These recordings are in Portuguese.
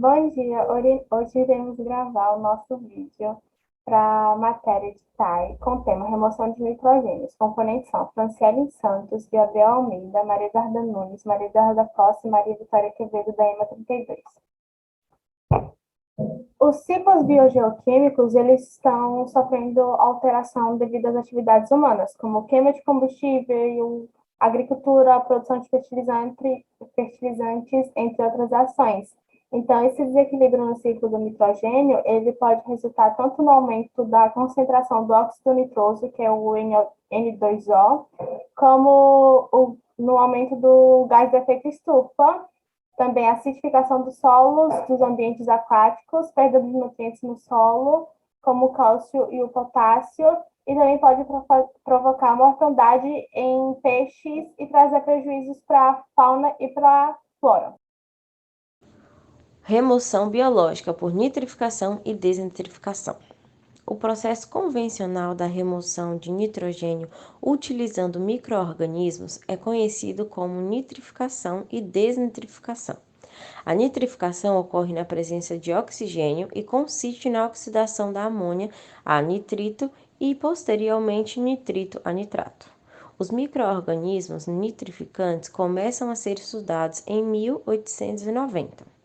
Bom dia, hoje iremos gravar o nosso vídeo para a matéria de TAI com o tema Remoção de Nitrogênios. Componentes são Franciele Santos, Gabriel Almeida, Maria Eduarda Nunes, Maria Eduarda Costa e Maria Vitória Quevedo, da EMA 32. Os ciclos biogeoquímicos, eles estão sofrendo alteração devido às atividades humanas, como queima de combustível, agricultura, a produção de fertilizantes, entre outras ações. Então, esse desequilíbrio no ciclo do nitrogênio, ele pode resultar tanto no aumento da concentração do óxido nitroso, que é o N2O, como no aumento do gás de efeito estufa, também a acidificação dos solos, dos ambientes aquáticos, perda de nutrientes no solo, como o cálcio e o potássio, e também pode provocar mortandade em peixes e trazer prejuízos para a fauna e para a flora. Remoção biológica por nitrificação e desnitrificação. O processo convencional da remoção de nitrogênio utilizando micro-organismos é conhecido como nitrificação e desnitrificação. A nitrificação ocorre na presença de oxigênio e consiste na oxidação da amônia a nitrito e, posteriormente, nitrito a nitrato. Os micro-organismos nitrificantes começam a ser estudados em 1890.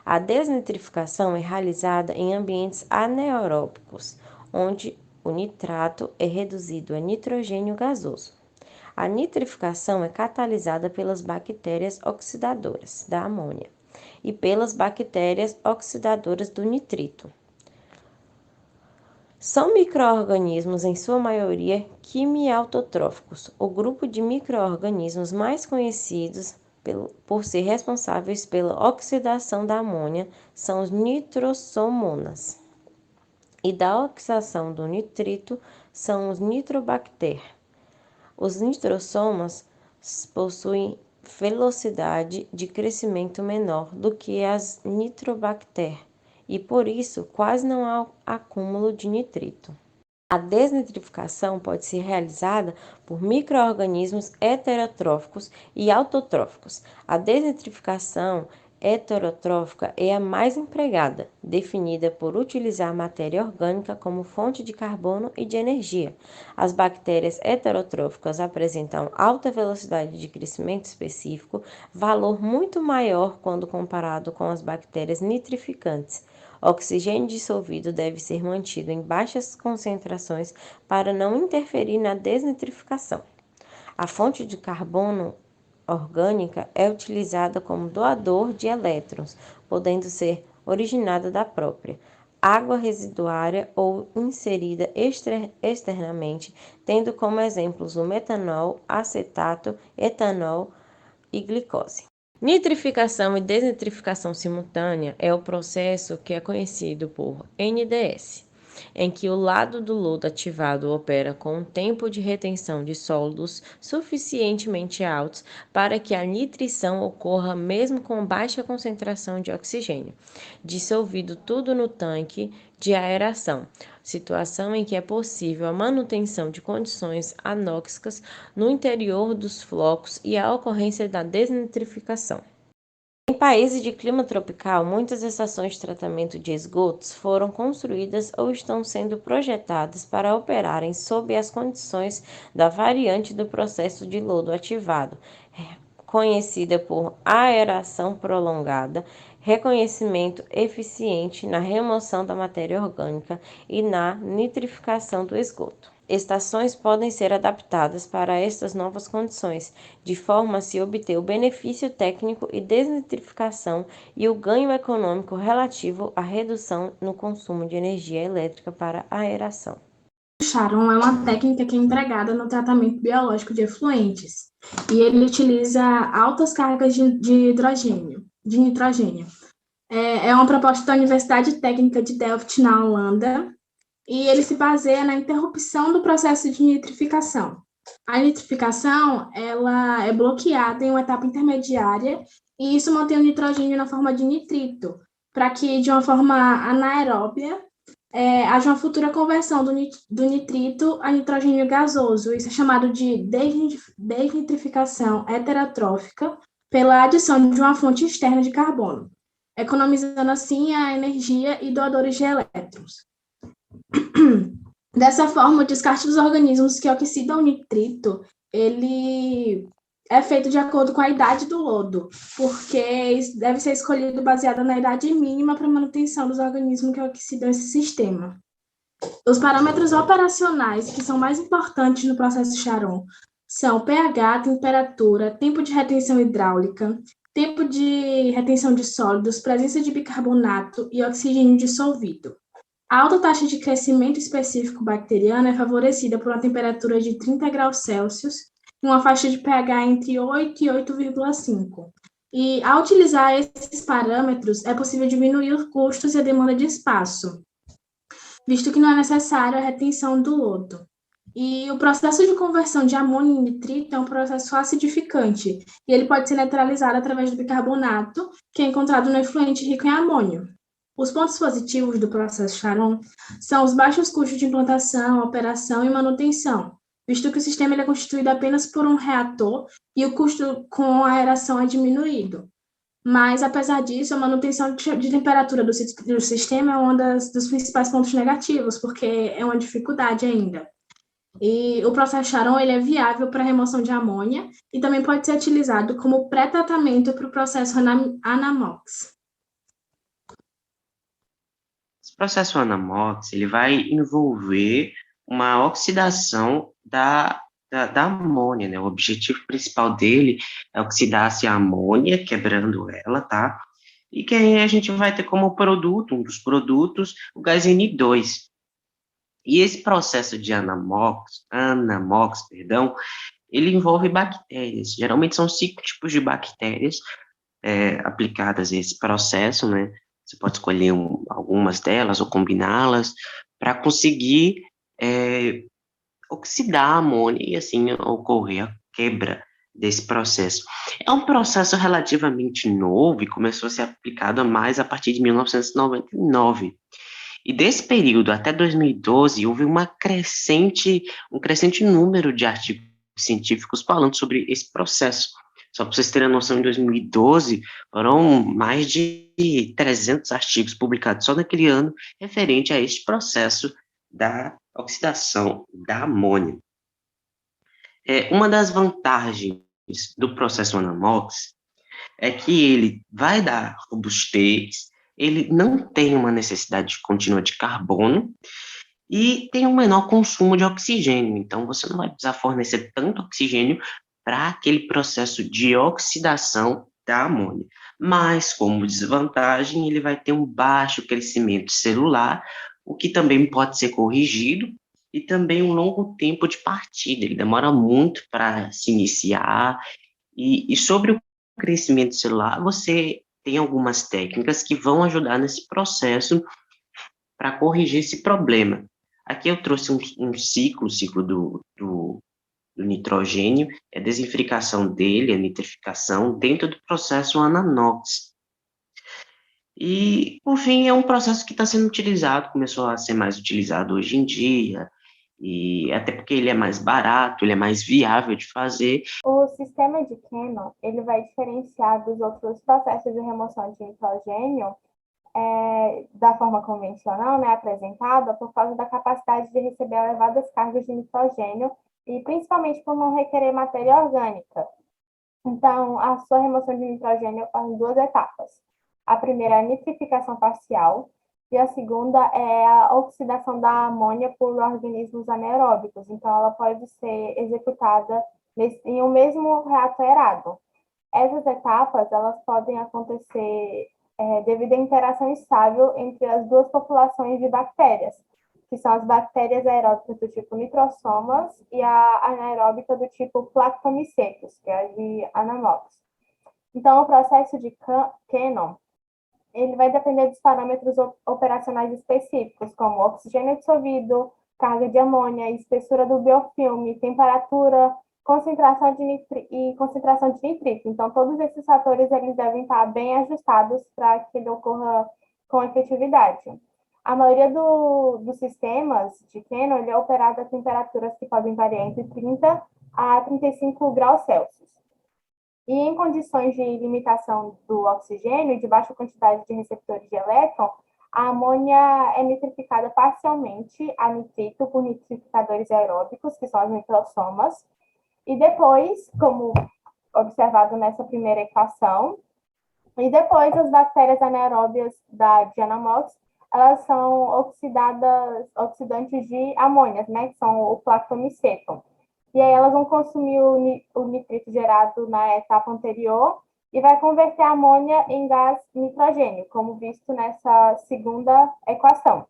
A desnitrificação é realizada em ambientes anaeróbicos, onde o nitrato é reduzido a nitrogênio gasoso. A nitrificação é catalisada pelas bactérias oxidadoras da amônia e pelas bactérias oxidadoras do nitrito. São micro-organismos, em sua maioria, quimiautotróficos. O grupo de micro-organismos mais conhecidos por ser responsáveis pela oxidação da amônia são os nitrosomonas. E da oxidação do nitrito são os nitrobacter. Os nitrosomas possuem velocidade de crescimento menor do que as nitrobacter e, por isso, quase não há acúmulo de nitrito. A desnitrificação pode ser realizada por micro-organismos heterotróficos e autotróficos. A desnitrificação heterotrófica é a mais empregada, definida por utilizar matéria orgânica como fonte de carbono e de energia. As bactérias heterotróficas apresentam alta velocidade de crescimento específico, valor muito maior quando comparado com as bactérias nitrificantes. O oxigênio dissolvido deve ser mantido em baixas concentrações para não interferir na desnitrificação. A fonte de carbono orgânica é utilizada como doador de elétrons, podendo ser originada da própria água residuária ou inserida externamente, tendo como exemplos o metanol, acetato, etanol e glicose. Nitrificação e desnitrificação simultânea é o processo que é conhecido por NDS, em que o lado do lodo ativado opera com um tempo de retenção de sólidos suficientemente altos para que a nitrição ocorra mesmo com baixa concentração de oxigênio, dissolvido tudo no tanque de aeração, situação em que é possível a manutenção de condições anóxicas no interior dos flocos e a ocorrência da desnitrificação. Em países de clima tropical, muitas estações de tratamento de esgotos foram construídas ou estão sendo projetadas para operarem sob as condições da variante do processo de lodo ativado, conhecida por aeração prolongada, reconhecimento eficiente na remoção da matéria orgânica e na nitrificação do esgoto. Estações podem ser adaptadas para estas novas condições, de forma a se obter o benefício técnico e desnitrificação e o ganho econômico relativo à redução no consumo de energia elétrica para a aeração. Sharon é uma técnica que é empregada no tratamento biológico de efluentes e ele utiliza altas cargas de nitrogênio. É uma proposta da Universidade Técnica de Delft, na Holanda, e ele se baseia na interrupção do processo de nitrificação. A nitrificação ela é bloqueada em uma etapa intermediária e isso mantém o nitrogênio na forma de nitrito, para que, de uma forma anaeróbia, haja uma futura conversão do nitrito a nitrogênio gasoso. Isso é chamado de desnitrificação heterotrófica pela adição de uma fonte externa de carbono. economizando assim a energia e doadores de elétrons. Dessa forma, o descarte dos organismos que oxidam o nitrito, ele é feito de acordo com a idade do lodo, porque deve ser escolhido baseado na idade mínima para manutenção dos organismos que oxidam esse sistema. Os parâmetros operacionais que são mais importantes no processo Charon são pH, temperatura, tempo de retenção hidráulica, tempo de retenção de sólidos, presença de bicarbonato e oxigênio dissolvido. A alta taxa de crescimento específico bacteriano é favorecida por uma temperatura de 30 graus Celsius e uma faixa de pH entre 8 e 8,5. E, ao utilizar esses parâmetros, é possível diminuir os custos e a demanda de espaço, visto que não é necessária a retenção do lodo. E o processo de conversão de amônio em nitrito é um processo acidificante, e ele pode ser neutralizado através do bicarbonato, que é encontrado no efluente rico em amônio. Os pontos positivos do processo Charon são os baixos custos de implantação, operação e manutenção, visto que o sistema ele é constituído apenas por um reator e o custo com a aeração é diminuído. Mas, apesar disso, a manutenção de temperatura do sistema é um dos principais pontos negativos, porque é uma dificuldade ainda. E o processo Charon ele é viável para a remoção de amônia e também pode ser utilizado como pré-tratamento para o processo Anamox. Esse processo Anamox ele vai envolver uma oxidação da amônia, né? O objetivo principal dele é oxidar-se a amônia, quebrando ela, tá? E que aí a gente vai ter como produto, um dos produtos, o gás N2. E esse processo de Anamox, ele envolve bactérias. Geralmente são 5 tipos de bactérias aplicadas a esse processo, né? Você pode escolher algumas delas ou combiná-las para conseguir oxidar a amônia e assim ocorrer a quebra desse processo. É um processo relativamente novo e começou a ser aplicado mais a partir de 1999. E desse período até 2012 houve um crescente número de artigos científicos falando sobre esse processo. Só para vocês terem a noção, em 2012 foram mais de 300 artigos publicados só naquele ano referente a este processo da oxidação da amônia. Uma das vantagens do processo Anamox é que ele vai dar robustez, ele não tem uma necessidade contínua de carbono e tem um menor consumo de oxigênio. Então, você não vai precisar fornecer tanto oxigênio para aquele processo de oxidação da amônia. Mas, como desvantagem, ele vai ter um baixo crescimento celular, o que também pode ser corrigido, e também um longo tempo de partida. Ele demora muito para se iniciar. E sobre o crescimento celular, você tem algumas técnicas que vão ajudar nesse processo para corrigir esse problema. Aqui eu trouxe um ciclo do nitrogênio, a desenfricação dele, a nitrificação, dentro do processo Ananox. E, por fim, é um processo que está sendo utilizado, começou a ser mais utilizado hoje em dia, e até porque ele é mais barato, ele é mais viável de fazer. O sistema de Cannon, ele vai diferenciar dos outros processos de remoção de nitrogênio da forma convencional, né, apresentada, por causa da capacidade de receber elevadas cargas de nitrogênio e principalmente por não requerer matéria orgânica. Então, a sua remoção de nitrogênio ocorre em 2 etapas. A primeira é a nitrificação parcial e a segunda é a oxidação da amônia por organismos anaeróbicos. Então, ela pode ser executada em um mesmo reator aerado. Essas etapas elas podem acontecer devido à interação estável entre as 2 populações de bactérias, que são as bactérias aeróbicas do tipo nitrosomas e a anaeróbica do tipo Plactomycetes, que é a de Anamox. Então, o processo de Cannon, ele vai depender dos parâmetros operacionais específicos, como oxigênio dissolvido, carga de amônia, espessura do biofilme, temperatura, concentração de nitrito. Então, todos esses fatores eles devem estar bem ajustados para que ele ocorra com efetividade. A maioria dos sistemas de Cannon ele é operado a temperaturas que podem variar entre 30 a 35 graus Celsius. E em condições de limitação do oxigênio e de baixa quantidade de receptores de elétron, a amônia é nitrificada parcialmente a nitrito por nitrificadores aeróbicos, que são as nitrosomas, e depois, como observado nessa primeira equação, e depois as bactérias anaeróbias da Dianamox, elas são oxidantes de amônias, né, que são o planctomiceto. E aí elas vão consumir o nitrito gerado na etapa anterior e vai converter a amônia em gás nitrogênio, como visto nessa segunda equação.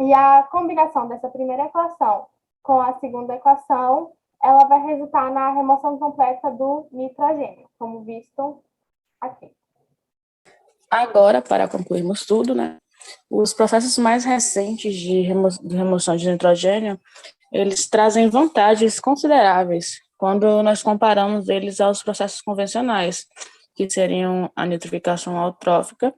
E a combinação dessa primeira equação com a segunda equação, ela vai resultar na remoção completa do nitrogênio, como visto aqui. Agora, para concluirmos tudo, né, os processos mais recentes de remoção de nitrogênio, eles trazem vantagens consideráveis quando nós comparamos eles aos processos convencionais, que seriam a nitrificação autotrófica,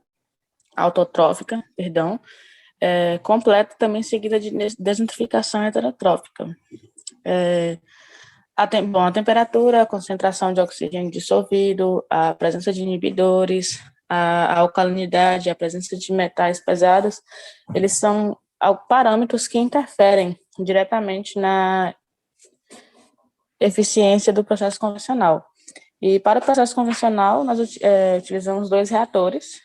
completa também seguida de desnitrificação heterotrófica. A temperatura, a concentração de oxigênio dissolvido, a presença de inibidores, a alcalinidade, a presença de metais pesados, eles são parâmetros que interferem diretamente na eficiência do processo convencional. E para o processo convencional, nós utilizamos 2 reatores,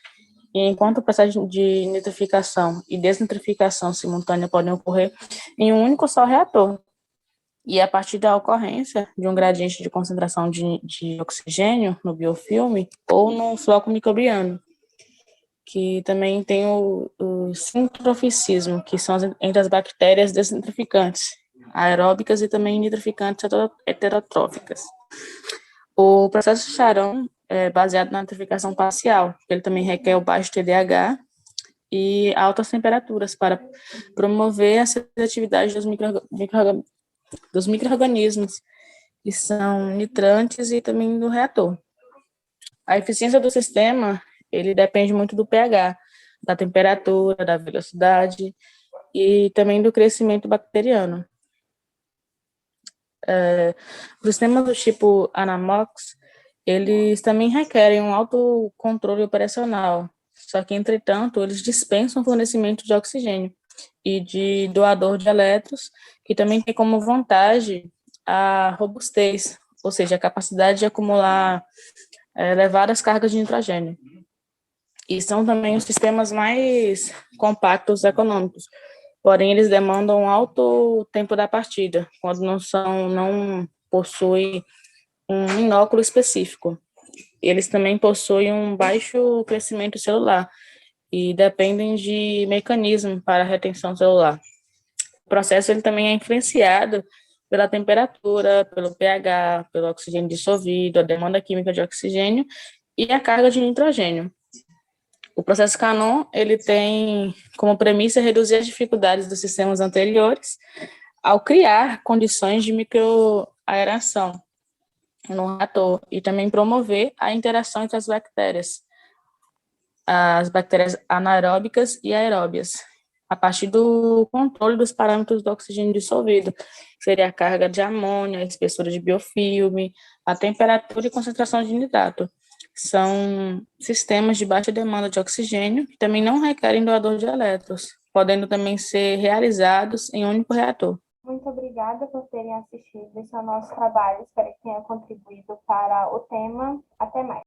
e enquanto o processo de nitrificação e desnitrificação simultânea podem ocorrer em um único só reator. E a partir da ocorrência de um gradiente de concentração de oxigênio no biofilme ou no floco microbiano, que também tem o sintroficismo, que são entre as bactérias desnitrificantes, aeróbicas e também nitrificantes heterotróficas. O processo Charon é baseado na nitrificação parcial, ele também requer o baixo TDAH e altas temperaturas para promover a seletividade dos micro-organismos, que são nitrantes e também do reator. A eficiência do sistema, ele depende muito do pH, da temperatura, da velocidade e também do crescimento bacteriano. Os sistemas do tipo Anamox, eles também requerem um alto controle operacional, só que, entretanto, eles dispensam o fornecimento de oxigênio e de doador de elétrons, que também tem como vantagem a robustez, ou seja, a capacidade de acumular elevadas cargas de nitrogênio. E são também os sistemas mais compactos e econômicos, porém eles demandam um alto tempo da partida, quando não possuem um inóculo específico. Eles também possuem um baixo crescimento celular e dependem de mecanismo para a retenção celular. O processo ele também é influenciado pela temperatura, pelo pH, pelo oxigênio dissolvido, a demanda química de oxigênio e a carga de nitrogênio. O processo Cannon, ele tem como premissa reduzir as dificuldades dos sistemas anteriores ao criar condições de microaeração no reator e também promover a interação entre as bactérias anaeróbicas e aeróbias, a partir do controle dos parâmetros do oxigênio dissolvido, que seria a carga de amônia, a espessura de biofilme, a temperatura e concentração de nitrato. São sistemas de baixa demanda de oxigênio que também não requerem doador de elétrons, podendo também ser realizados em um único reator. Muito obrigada por terem assistido esse é o nosso trabalho. Espero que tenha contribuído para o tema. Até mais.